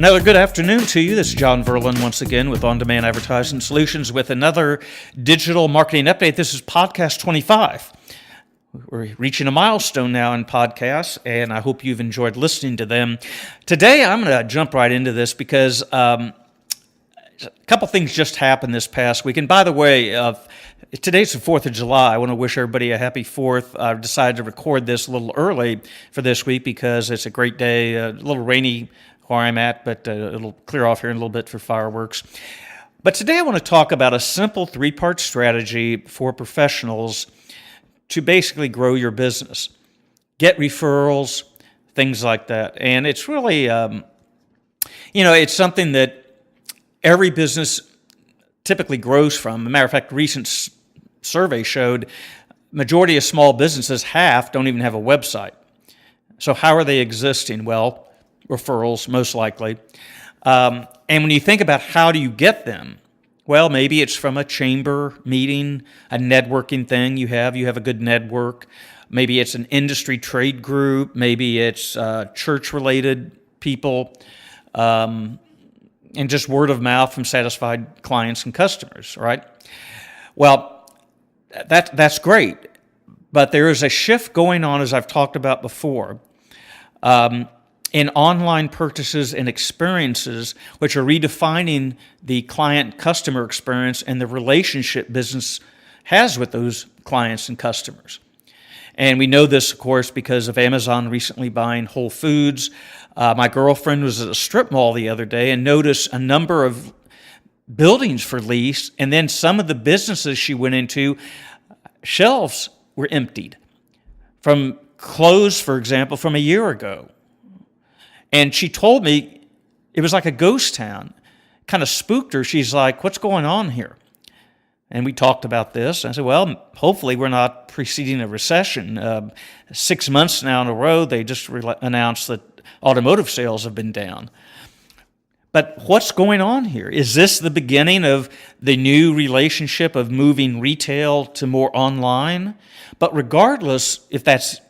Another good afternoon to you. This is John Verlin once again with On Demand Advertising Solutions with another digital marketing update. This is podcast 25. We're reaching a milestone now in podcasts, and I hope you've enjoyed listening to them. Today, I'm going to jump right into this because a couple things just happened this past week. And by the way, today's the 4th of July. I want to wish everybody a happy 4th. I decided to record this a little early for this week because it's a great day, a little rainy where I'm at, but it'll clear off here in a little bit for fireworks. But today I want to talk about a simple 3-part strategy for professionals to basically grow your business, get referrals, things like that. And it's really, it's something that every business typically grows from. As a matter of fact, a recent survey showed majority of small businesses, half, don't even have a website. So how are they existing? Well, referrals, most likely. And when you think about how do you get them, well, maybe it's from a chamber meeting, a networking thing you have a good network. Maybe it's an industry trade group. Maybe it's church-related people, and just word of mouth from satisfied clients and customers, right? Well, that's great, but there is a shift going on, as I've talked about before, in online purchases and experiences, which are redefining the client-customer experience and the relationship business has with those clients and customers. And we know this, of course, because of Amazon recently buying Whole Foods. My girlfriend was at a strip mall the other day and noticed a number of buildings for lease, and then some of the businesses she went into, shelves were emptied from clothes, for example, from a year ago. And she told me it was like a ghost town. Kind of spooked her. She's like, what's going on here? And we talked about this. I said, well, hopefully we're not preceding a recession. 6 months now in a row, they just announced that automotive sales have been down. But what's going on here? Is this the beginning of the new relationship of moving retail to more online? But regardless if that's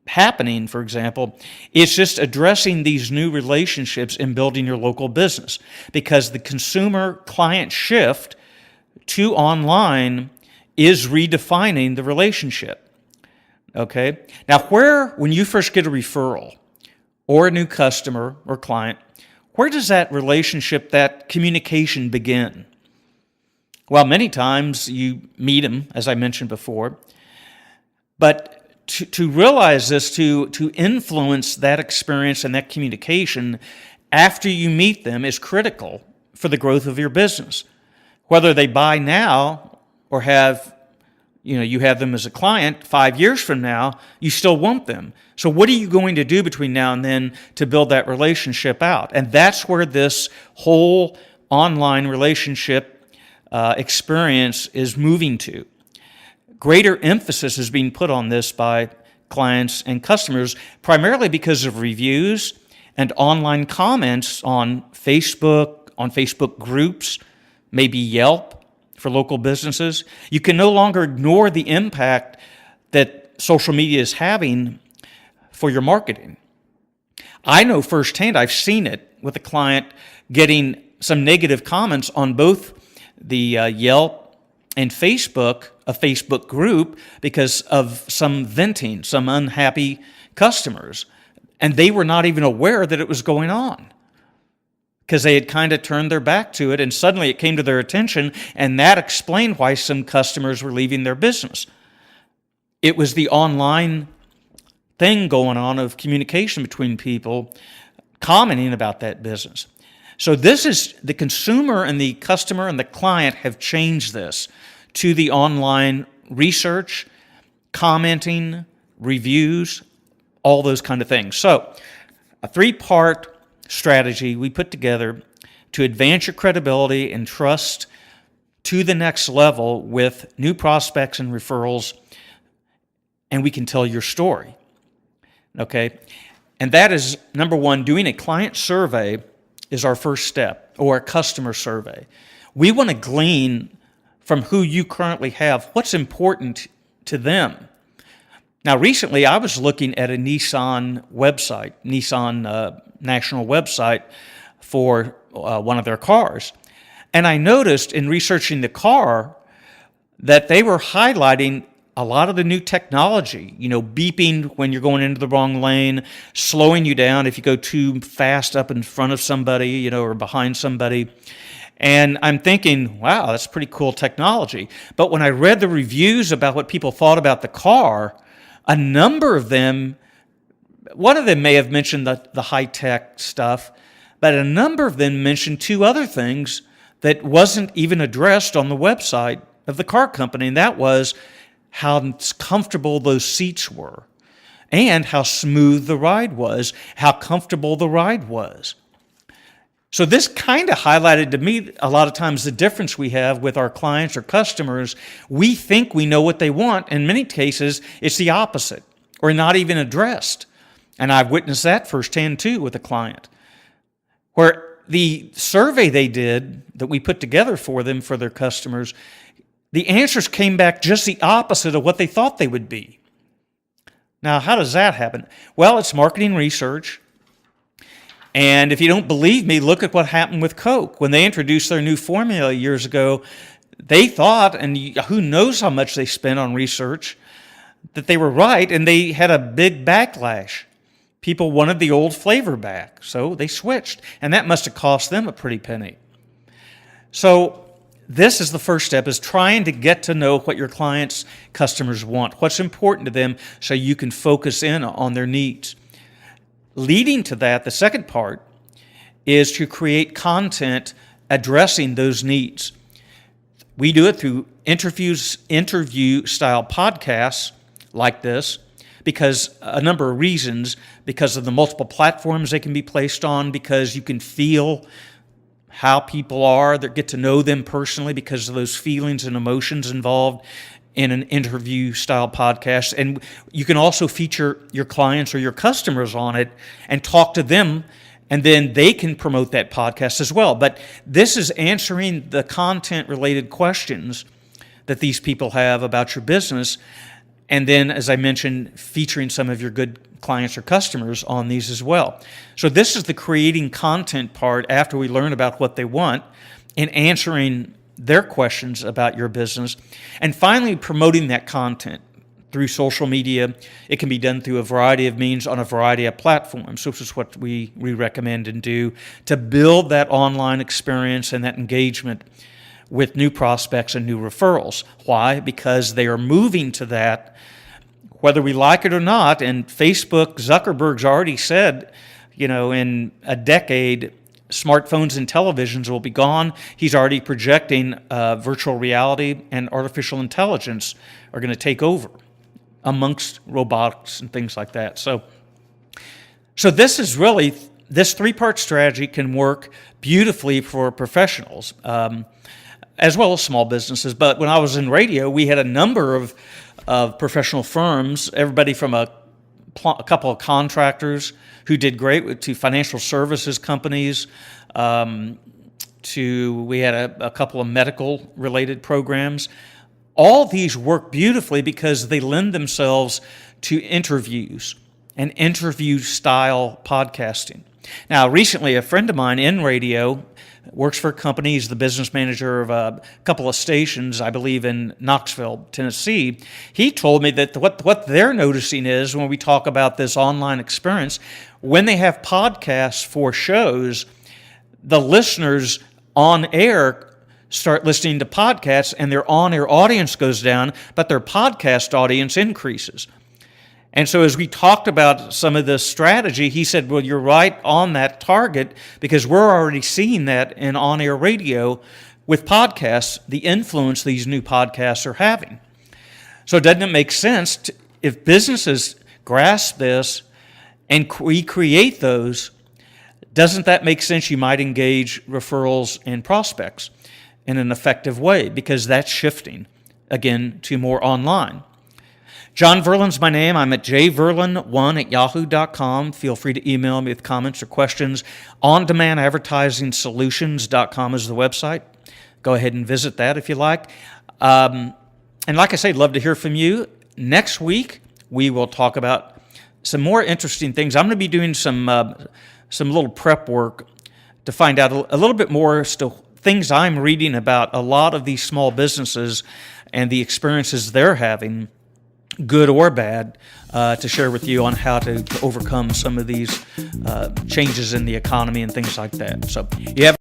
happening, for example, it's just addressing these new relationships and building your local business, because the consumer-client shift to online is redefining the relationship. Okay? Now, when you first get a referral or a new customer or client, where does that relationship, that communication begin? Well, many times you meet them, as I mentioned before, but to realize this, to influence that experience and that communication after you meet them is critical for the growth of your business. Whether they buy now or you have them as a client 5 years from now, you still want them. So what are you going to do between now and then to build that relationship out? And that's where this whole online relationship experience is moving to. Greater emphasis is being put on this by clients and customers, primarily because of reviews and online comments on Facebook groups, maybe Yelp for local businesses. You can no longer ignore the impact that social media is having for your marketing. I know firsthand, I've seen it with a client getting some negative comments on both the Yelp and Facebook, a Facebook group, because of some venting, some unhappy customers. And they were not even aware that it was going on because they had kind of turned their back to it, and suddenly it came to their attention, and that explained why some customers were leaving their business. It was the online thing going on of communication between people commenting about that business. So this is the consumer and the customer and the client have changed this to the online research, commenting, reviews, all those kind of things. So a 3-part strategy we put together to advance your credibility and trust to the next level with new prospects and referrals, and we can tell your story. Okay? And that is, number 1, doing a client survey is our first step, or a customer survey. We want to glean from who you currently have what's important to them. Now, recently I was looking at a Nissan website, Nissan national website for one of their cars. And I noticed in researching the car that they were highlighting a lot of the new technology, beeping when you're going into the wrong lane, slowing you down if you go too fast up in front of somebody, or behind somebody. And I'm thinking, wow, that's pretty cool technology. But when I read the reviews about what people thought about the car, a number of them, one of them may have mentioned the high-tech stuff, but a number of them mentioned two other things that wasn't even addressed on the website of the car company, and that was how comfortable those seats were and how smooth the ride was, how comfortable the ride was. So this kind of highlighted to me a lot of times the difference we have with our clients or customers. We think we know what they want. In many cases, it's the opposite or not even addressed. And I've witnessed that firsthand too with a client, where the survey they did that we put together for them, for their customers, the answers came back just the opposite of what they thought they would be. Now, how does that happen? Well, it's marketing research. And if you don't believe me, look at what happened with Coke. When they introduced their new formula years ago, they thought, and who knows how much they spent on research, that they were right, and they had a big backlash. People wanted the old flavor back, so they switched. And that must have cost them a pretty penny. So this is the first step, is trying to get to know what your clients, customers want, what's important to them, so you can focus in on their needs. Leading to that, the second part is to create content addressing those needs. We do it through interview-style podcasts like this because a number of reasons, because of the multiple platforms they can be placed on, because you can feel how people are, that get to know them personally because of those feelings and emotions involved in an interview-style podcast. And you can also feature your clients or your customers on it and talk to them, and then they can promote that podcast as well. But this is answering the content-related questions that these people have about your business, and then, as I mentioned, featuring some of your good clients or customers on these as well. So this is the creating content part after we learn about what they want and answering their questions about your business. And finally, promoting that content through social media. It can be done through a variety of means on a variety of platforms. So this is what we recommend and do to build that online experience and that engagement with new prospects and new referrals. Why? Because they are moving to that, whether we like it or not. And Facebook, Zuckerberg's already said, in a decade, smartphones and televisions will be gone. He's already projecting virtual reality and artificial intelligence are going to take over amongst robotics and things like that. So this is really, this three-part strategy can work beautifully for professionals as well as small businesses. But when I was in radio, we had a number of professional firms, everybody from a couple of contractors who did great, to financial services companies, we had a couple of medical related programs. All these work beautifully because they lend themselves to interviews and interview style podcasting. Now, recently, a friend of mine in radio works for a company. He's the business manager of a couple of stations, I believe, in Knoxville, Tennessee. He told me that what they're noticing is, when we talk about this online experience, when they have podcasts for shows, the listeners on air start listening to podcasts and their on-air audience goes down, but their podcast audience increases. And so as we talked about some of the strategy, he said, well, you're right on that target, because we're already seeing that in on-air radio with podcasts, the influence these new podcasts are having. So doesn't it make sense if businesses grasp this and we create those, doesn't that make sense? You might engage referrals and prospects in an effective way, because that's shifting, again, to more online. John Verlin's my name. I'm at jverlin1@yahoo.com. Feel free to email me with comments or questions. OnDemandAdvertisingSolutions.com is the website. Go ahead and visit that if you like. And like I say, love to hear from you. Next week, we will talk about some more interesting things. I'm going to be doing some some little prep work to find out a little bit more still things I'm reading about a lot of these small businesses and the experiences they're having, good or bad, to share with you on how to overcome some of these changes in the economy and things like that. So you have